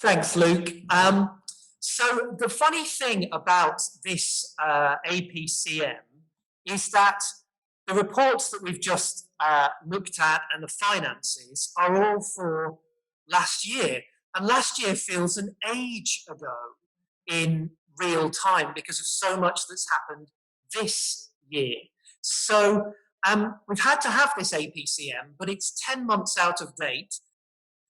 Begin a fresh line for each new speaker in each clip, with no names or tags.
Thanks, Luke. So the funny thing about this APCM is that the reports that we've just looked at and the finances are all for last year. And last year feels an age ago in real time because of so much that's happened this year. So we've had to have this APCM, but it's 10 months out of date.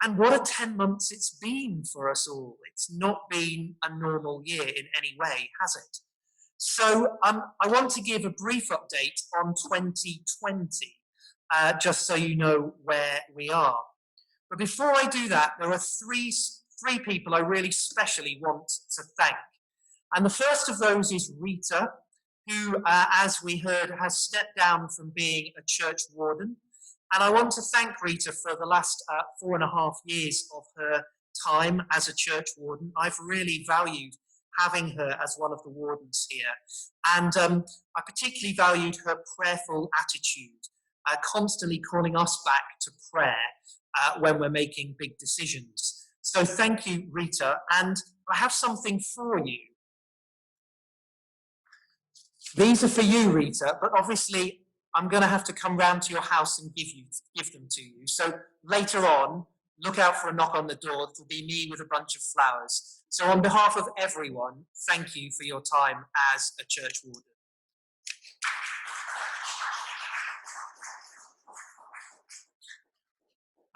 And what a 10 months it's been for us all. It's not been a normal year in any way, has it? So I want to give a brief update on 2020, just so you know where we are. But before I do that, there are three people I really specially want to thank. And the first of those is Rita, who, as we heard, has stepped down from being a church warden. And I want to thank Rita for the last 4.5 years of her time as a church warden. I've really valued having her as one of the wardens here. And I particularly valued her prayerful attitude, constantly calling us back to prayer when we're making big decisions. So thank you, Rita. And I have something for you. These are for you, Rita, but obviously I'm going to have to come round to your house and give them to you. So later on, look out for a knock on the door. It'll be me with a bunch of flowers. So on behalf of everyone, thank you for your time as a church warden.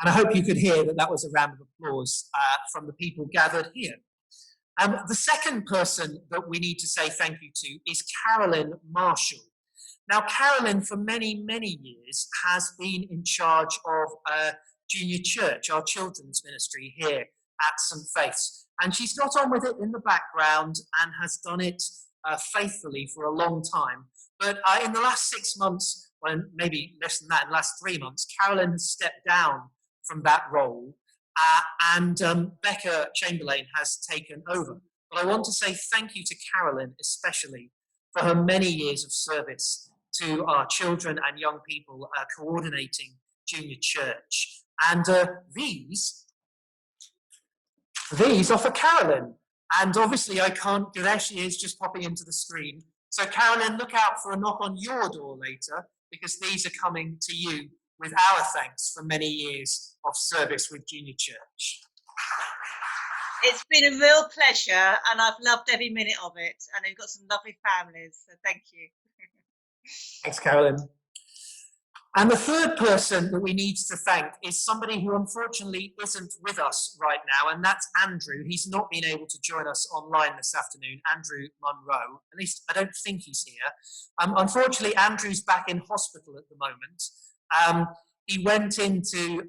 And I hope you could hear that was a round of applause from the people gathered here. The second person that we need to say thank you to is Carolyn Marshall. Now, Carolyn, for many, many years, has been in charge of Junior Church, our children's ministry here at St. Faith's. And she's got on with it in the background and has done it faithfully for a long time. But in the last 6 months, well, maybe less than that, in the last 3 months, Carolyn has stepped down from that role. And Becca Chamberlain has taken over. But I want to say thank you to Carolyn, especially for her many years of service to our children and young people coordinating Junior Church. And these are for Carolyn. And obviously I can't, there she is just popping into the screen. So Carolyn, look out for a knock on your door later, because these are coming to you with our thanks for many years of service with Junior Church.
It's been a real pleasure, and I've loved every minute of it, and we've got some lovely families, so thank you.
Thanks, Carolyn. And the third person that we need to thank is somebody who unfortunately isn't with us right now, and that's Andrew. He's not been able to join us online this afternoon, Andrew Munro. At least I don't think he's here. Unfortunately, Andrew's back in hospital at the moment. He went into,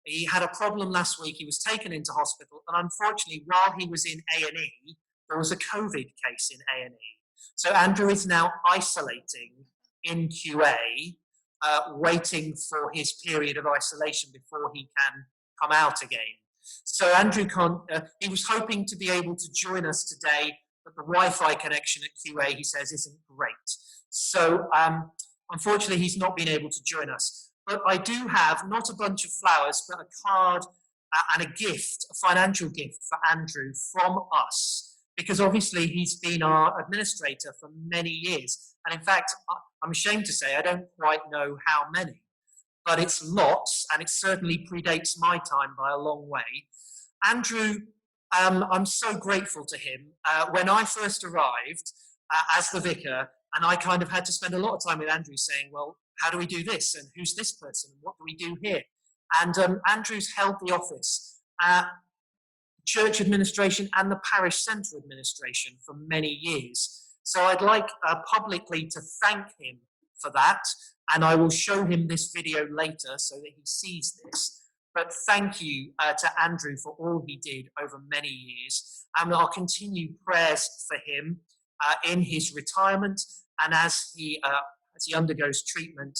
he had a problem last week. He was taken into hospital, and unfortunately, while he was in A&E, there was a COVID case in A&E. So Andrew is now isolating in QA, waiting for his period of isolation before he can come out again. So Andrew can't, he was hoping to be able to join us today, but the Wi-Fi connection at QA, he says, isn't great. So unfortunately, he's not been able to join us. But I do have not a bunch of flowers, but a card and a gift, a financial gift for Andrew from us, because obviously he's been our administrator for many years. And in fact, I'm ashamed to say I don't quite know how many, but it's lots, and it certainly predates my time by a long way. Andrew, I'm so grateful to him. When I first arrived as the vicar, and I kind of had to spend a lot of time with Andrew saying, well, how do we do this? And who's this person? And what do we do here? And Andrew's held the office at church administration and the parish centre administration for many years. So I'd like publicly to thank him for that. And I will show him this video later so that he sees this. But thank you to Andrew for all he did over many years. And I'll continue prayers for him in his retirement and as he undergoes treatment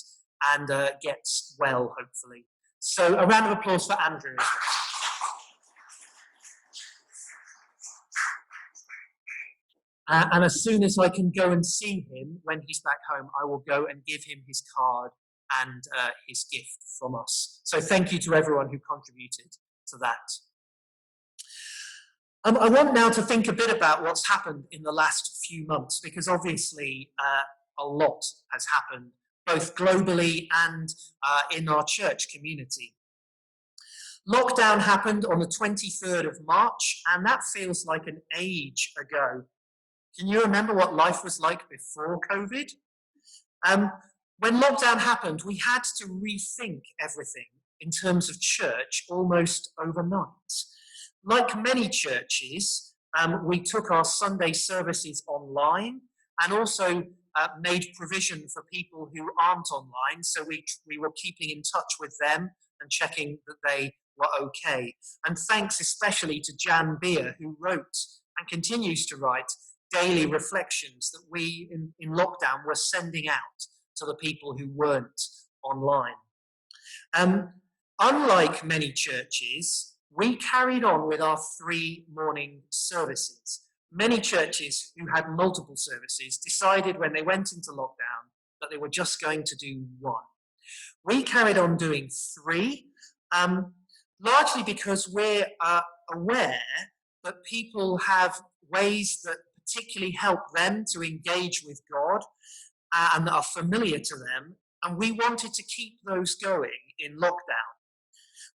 and gets well, hopefully. So a round of applause for Andrew. And as soon as I can go and see him when he's back home, I will go and give him his card and his gift from us. So thank you to everyone who contributed to that. I want now to think a bit about what's happened in the last few months, because obviously a lot has happened, both globally and in our church community. Lockdown happened on the 23rd of March, and that feels like an age ago. Can you remember what life was like before COVID? When lockdown happened, we had to rethink everything in terms of church almost overnight. Like many churches, we took our Sunday services online and also made provision for people who aren't online. So we were keeping in touch with them and checking that they were okay. And thanks especially to Jan Beer, who wrote and continues to write daily reflections that we in lockdown were sending out to the people who weren't online. Unlike many churches, we carried on with our 3 morning services. Many churches who had multiple services decided when they went into lockdown that they were just going to do 1. We carried on doing 3, largely because we're aware that people have ways that particularly help them to engage with God and that are familiar to them, and we wanted to keep those going in lockdown.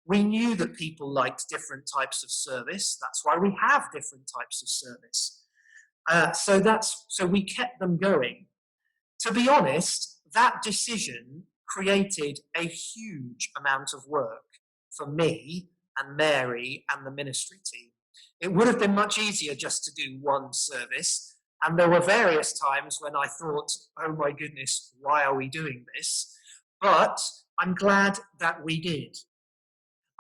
We knew that people liked different types of service. That's why we have different types of service. So we kept them going. To be honest, that decision created a huge amount of work for me and Mary and the ministry team. It would have been much easier just to do 1 service, and there were various times when I thought, oh my goodness, why are we doing this? But I'm glad that we did.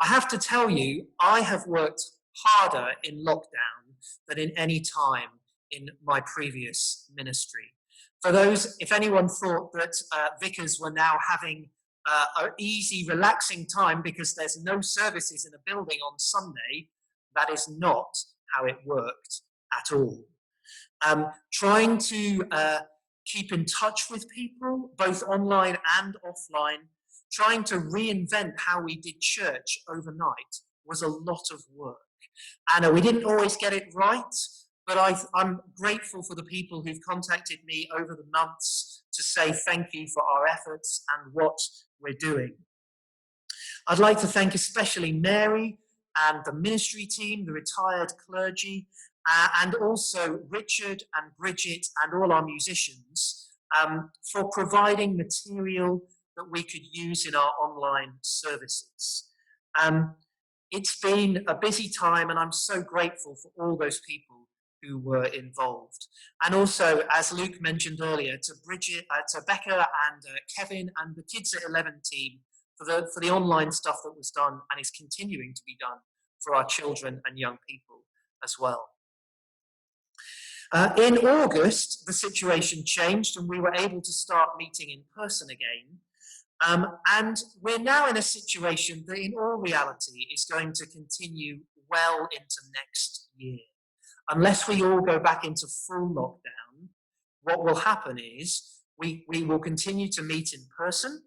I have to tell you, I have worked harder in lockdown than in any time in my previous ministry. For those, if anyone thought that vicars were now having an easy, relaxing time because there's no services in a building on Sunday, that is not how it worked at all. Trying to keep in touch with people, both online and offline, trying to reinvent how we did church overnight was a lot of work. And we didn't always get it right, but I'm grateful for the people who've contacted me over the months to say thank you for our efforts and what we're doing. I'd like to thank especially Mary and the ministry team, the retired clergy, and also Richard and Bridget and all our musicians for providing material that we could use in our online services. It's been a busy time, and I'm so grateful for all those people who were involved. And also, as Luke mentioned earlier, to Bridget, to Becca and Kevin and the Kids at 11 team for the online stuff that was done and is continuing to be done for our children and young people as well. In August, the situation changed and we were able to start meeting in person again. And we're now in a situation that in all reality is going to continue well into next year. Unless we all go back into full lockdown, what will happen is we will continue to meet in person,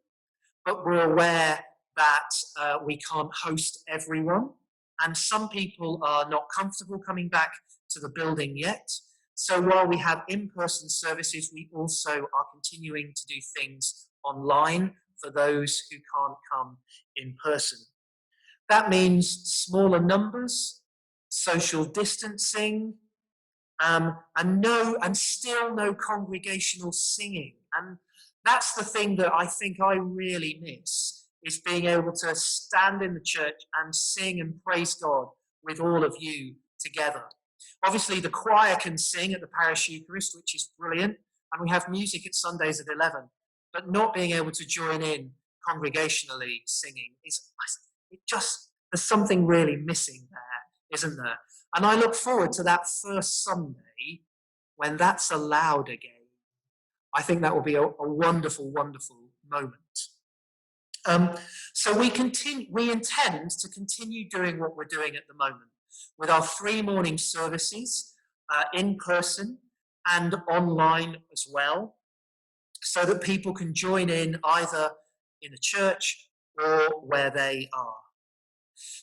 but we're aware that we can't host everyone. And some people are not comfortable coming back to the building yet. So while we have in-person services, we also are continuing to do things online for those who can't come in person. That means smaller numbers, social distancing, and still no congregational singing. And that's the thing that I think I really miss, is being able to stand in the church and sing and praise God with all of you together. Obviously, the choir can sing at the parish Eucharist, which is brilliant, and we have music at Sundays at 11. But not being able to join in congregationally singing there's something really missing there, isn't there? And I look forward to that first Sunday when that's allowed again. I think that will be a wonderful, wonderful moment. So we intend to continue doing what we're doing at the moment with our 3 morning services in person and online as well, so that people can join in either in the church or where they are.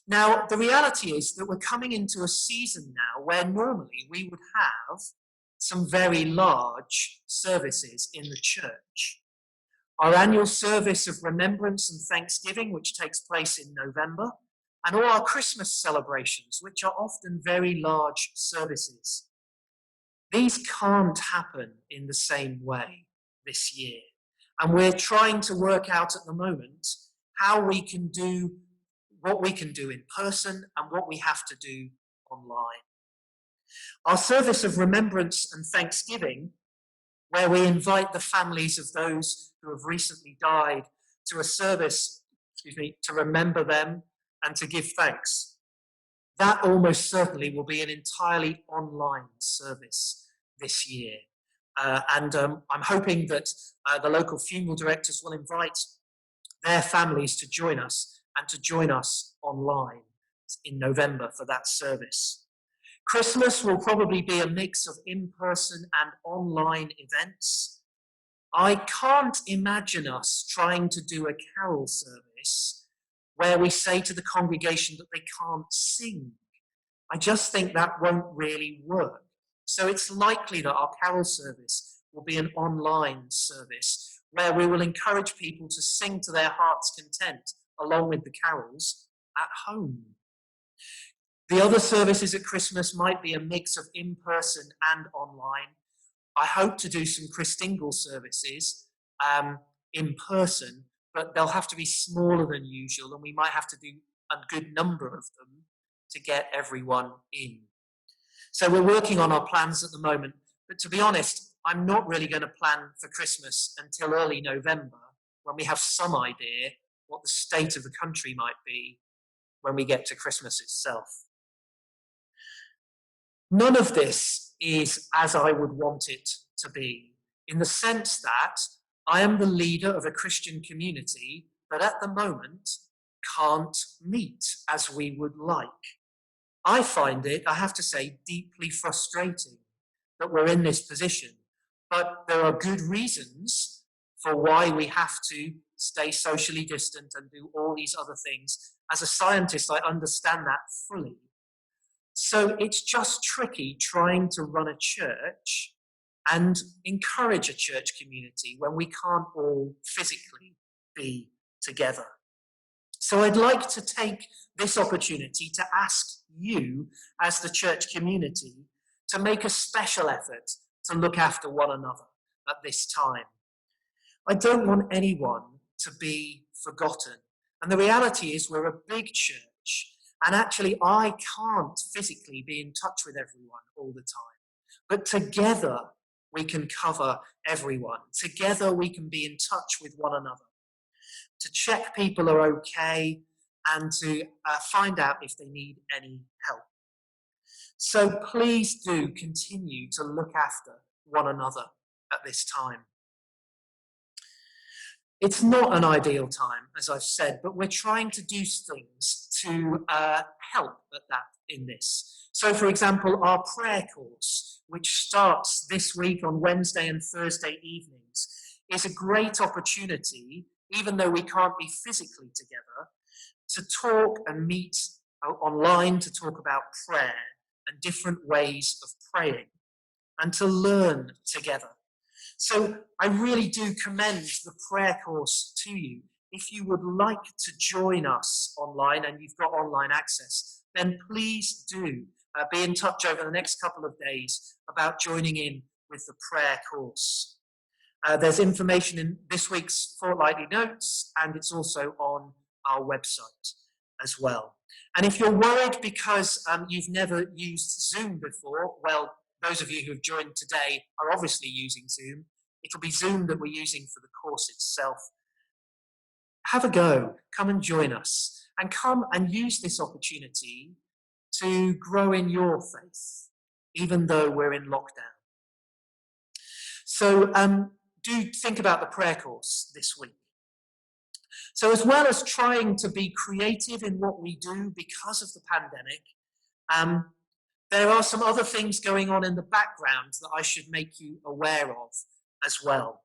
Now, the reality is that we're coming into a season now where normally we would have some very large services in the church. Our annual service of remembrance and thanksgiving, which takes place in November, and all our Christmas celebrations, which are often very large services. These can't happen in the same way this year. And we're trying to work out at the moment how we can do what we can do in person and what we have to do online. Our service of remembrance and thanksgiving, where we invite the families of those who have recently died to a service, to remember them and to give thanks. That almost certainly will be an entirely online service this year. I'm hoping that the local funeral directors will invite their families to join us and to join us online in November for that service. Christmas will probably be a mix of in-person and online events. I can't imagine us trying to do a carol service where we say to the congregation that they can't sing. I just think that won't really work. So it's likely that our carol service will be an online service where we will encourage people to sing to their heart's content along with the carols at home. The other services at Christmas might be a mix of in-person and online. I hope to do some Christingle services in person, but they'll have to be smaller than usual, and we might have to do a good number of them to get everyone in. So we're working on our plans at the moment, but to be honest, I'm not really going to plan for Christmas until early November, when we have some idea what the state of the country might be when we get to Christmas itself. None of this is as I would want it to be, in the sense that I am the leader of a Christian community that at the moment can't meet as we would like. I find it, I have to say, deeply frustrating that we're in this position, but there are good reasons for why we have to stay socially distant and do all these other things. As a scientist, I understand that fully. So it's just tricky trying to run a church and encourage a church community when we can't all physically be together. So I'd like to take this opportunity to ask you, as the church community, to make a special effort to look after one another at this time. I don't want anyone to be forgotten. And the reality is we're a big church, and actually I can't physically be in touch with everyone all the time. But together we can cover everyone. Together we can be in touch with one another, to check people are okay and to find out if they need any help. So please do continue to look after one another at this time. It's not an ideal time, as I've said, but we're trying to do things to help at that in this. So, for example, our prayer course, which starts this week on Wednesday and Thursday evenings, is a great opportunity, even though we can't be physically together, to talk and meet online to talk about prayer and different ways of praying and to learn together. So I really do commend the prayer course to you. If you would like to join us online and you've got online access, then please do be in touch over the next couple of days about joining in with the prayer course. There's information in this week's fortnightly notes, and it's also on our website as well. And if you're worried because you've never used Zoom before, well, those of you who have joined today are obviously using Zoom. It'll be Zoom that we're using for the course itself. Have a go, come and join us, and come and use this opportunity to grow in your faith, even though we're in lockdown. So do think about the prayer course this week. So as well as trying to be creative in what we do because of the pandemic, there are some other things going on in the background that I should make you aware of as well.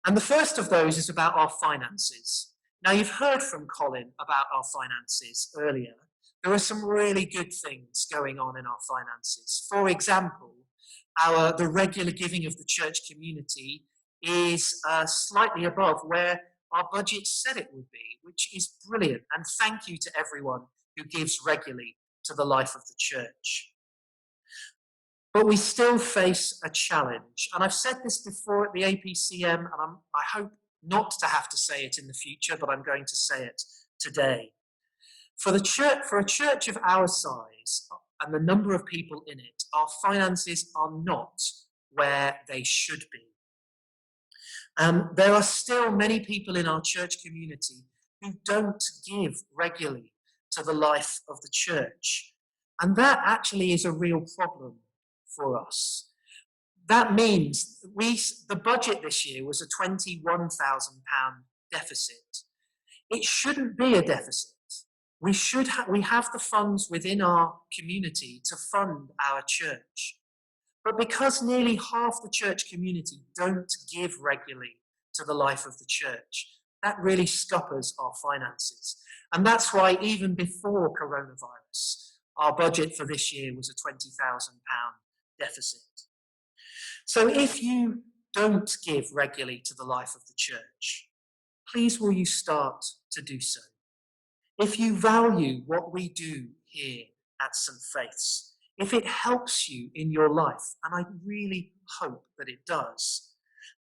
And the first of those is about our finances. Now, you've heard from Colin about our finances earlier. There are some really good things going on in our finances. For example, the regular giving of the church community is slightly above where our budget said it would be, which is brilliant. And thank you to everyone who gives regularly to the life of the church. But we still face a challenge. And I've said this before at the APCM, and I hope not to have to say it in the future, but I'm going to say it today. For a church of our size and the number of people in it, our finances are not where they should be. There are still many people in our church community who don't give regularly to the life of the church. And that actually is a real problem for us. That means the budget this year was a £21,000 deficit. It shouldn't be a deficit. We have the funds within our community to fund our church. But because nearly half the church community don't give regularly to the life of the church, that really scuppers our finances. And that's why even before coronavirus, our budget for this year was a £20,000 deficit. So if you don't give regularly to the life of the church, please will you start to do so? If you value what we do here at St. Faith's, if it helps you in your life, and I really hope that it does,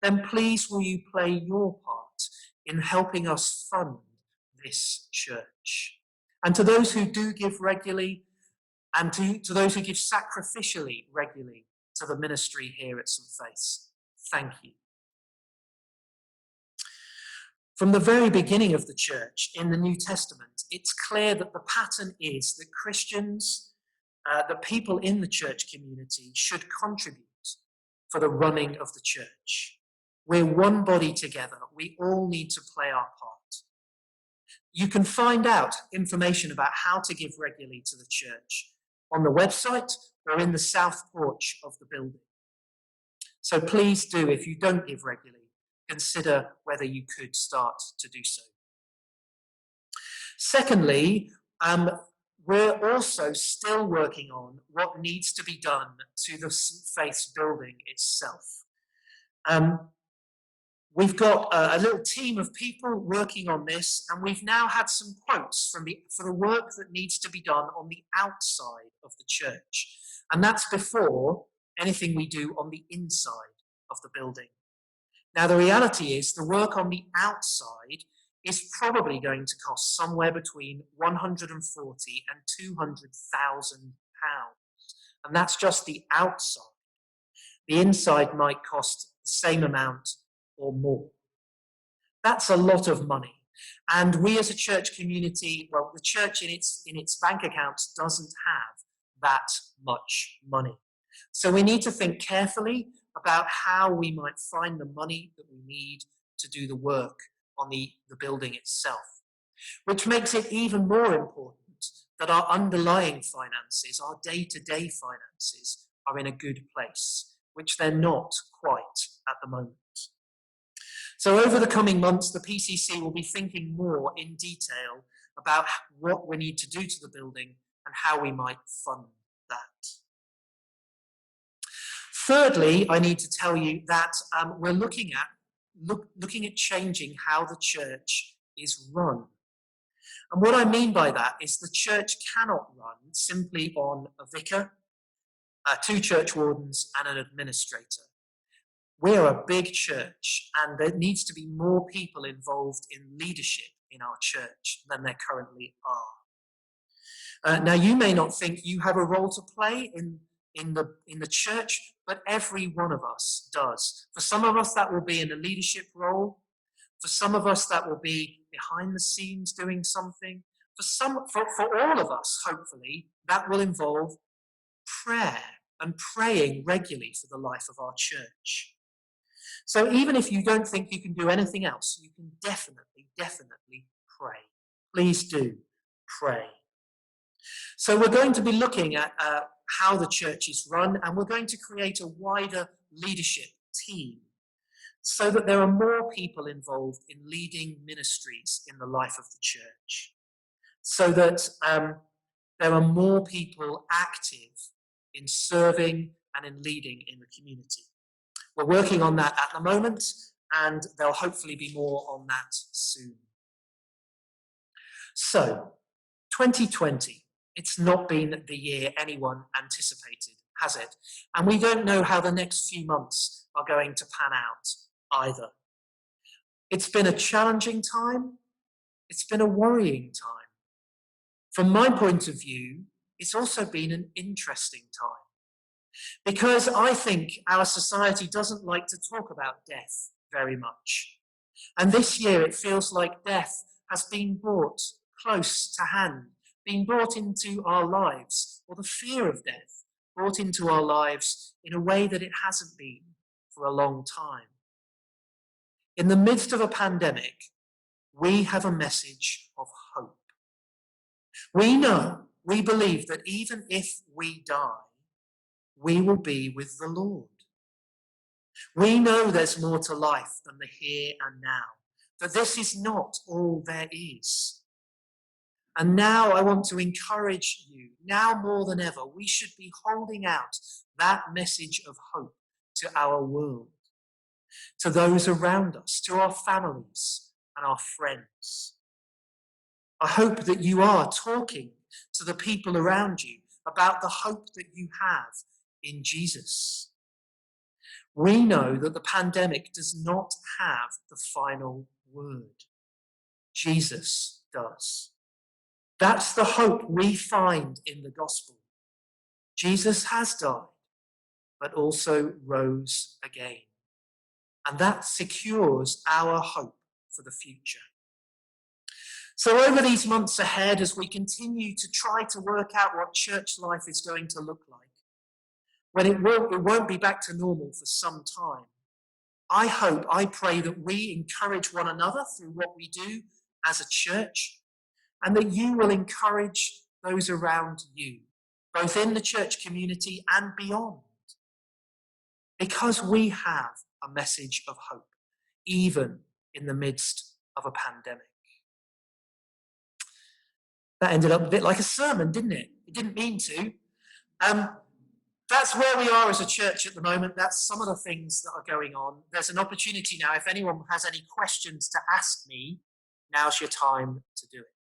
then please will you play your part in helping us fund this church. And to those who do give regularly, and to those who give sacrificially regularly to the ministry here at St. Faith's, thank you. From the very beginning of the church in the New Testament, it's clear that the pattern is that Christians, the people in the church community, should contribute for the running of the church. We're one body together. We all need to play our part. You can find out information about how to give regularly to the church on the website or in the south porch of the building. So please do, if you don't give regularly, consider whether you could start to do so. Secondly, we're also still working on what needs to be done to the St. Faith's building itself. We've got a little team of people working on this, and we've now had some quotes for the work that needs to be done on the outside of the church. And that's before anything we do on the inside of the building. Now, the reality is the work on the outside is probably going to cost somewhere between £140,000 and £200,000. And that's just the outside. The inside might cost the same amount or more. That's a lot of money. And we as a church community, well, the church in its bank accounts doesn't have that much money. So we need to think carefully about how we might find the money that we need to do the work on the building itself, which makes it even more important that our underlying finances, our day-to-day finances, are in a good place, which they're not quite at the moment. So over the coming months, the PCC will be thinking more in detail about what we need to do to the building and how we might fund that. Thirdly, I need to tell you that we're looking at changing how the church is run. And what I mean by that is the church cannot run simply on a vicar, 2 church wardens and an administrator. We're a big church, and there needs to be more people involved in leadership in our church than there currently are. Now, you may not think you have a role to play in the church, but every one of us does. For some of us, that will be in a leadership role. For some of us, that will be behind the scenes doing something. For all of us, hopefully, that will involve prayer and praying regularly for the life of our church. So even if you don't think you can do anything else, you can definitely pray. Please do pray. So we're going to be looking at how the church is run, and we're going to create a wider leadership team so that there are more people involved in leading ministries in the life of the church, so that there are more people active in serving and in leading in the community. We're working on that at the moment, and there'll hopefully be more on that soon. So, 2020, it's not been the year anyone anticipated, has it? And we don't know how the next few months are going to pan out either. It's been a challenging time. It's been a worrying time. From my point of view, it's also been an interesting time, because I think our society doesn't like to talk about death very much. And this year it feels like death has been brought close to hand, been brought into our lives, or the fear of death brought into our lives in a way that it hasn't been for a long time. In the midst of a pandemic, we have a message of hope. We know, we believe that even if we die, we will be with the Lord. We know there's more to life than the here and now, that this is not all there is. And now I want to encourage you, now more than ever, we should be holding out that message of hope to our world, to those around us, to our families and our friends. I hope that you are talking to the people around you about the hope that you have in Jesus. We know that the pandemic does not have the final word. Jesus does. That's the hope we find in the gospel. Jesus has died, but also rose again. And that secures our hope for the future. So over these months ahead, as we continue to try to work out what church life is going to look like, when it won't be back to normal for some time, I pray that we encourage one another through what we do as a church, and that you will encourage those around you, both in the church community and beyond, because we have a message of hope, even in the midst of a pandemic. That ended up a bit like a sermon, didn't it? It didn't mean to. That's where we are as a church at the moment. That's some of the things that are going on. There's an opportunity now. If anyone has any questions to ask me, now's your time to do it.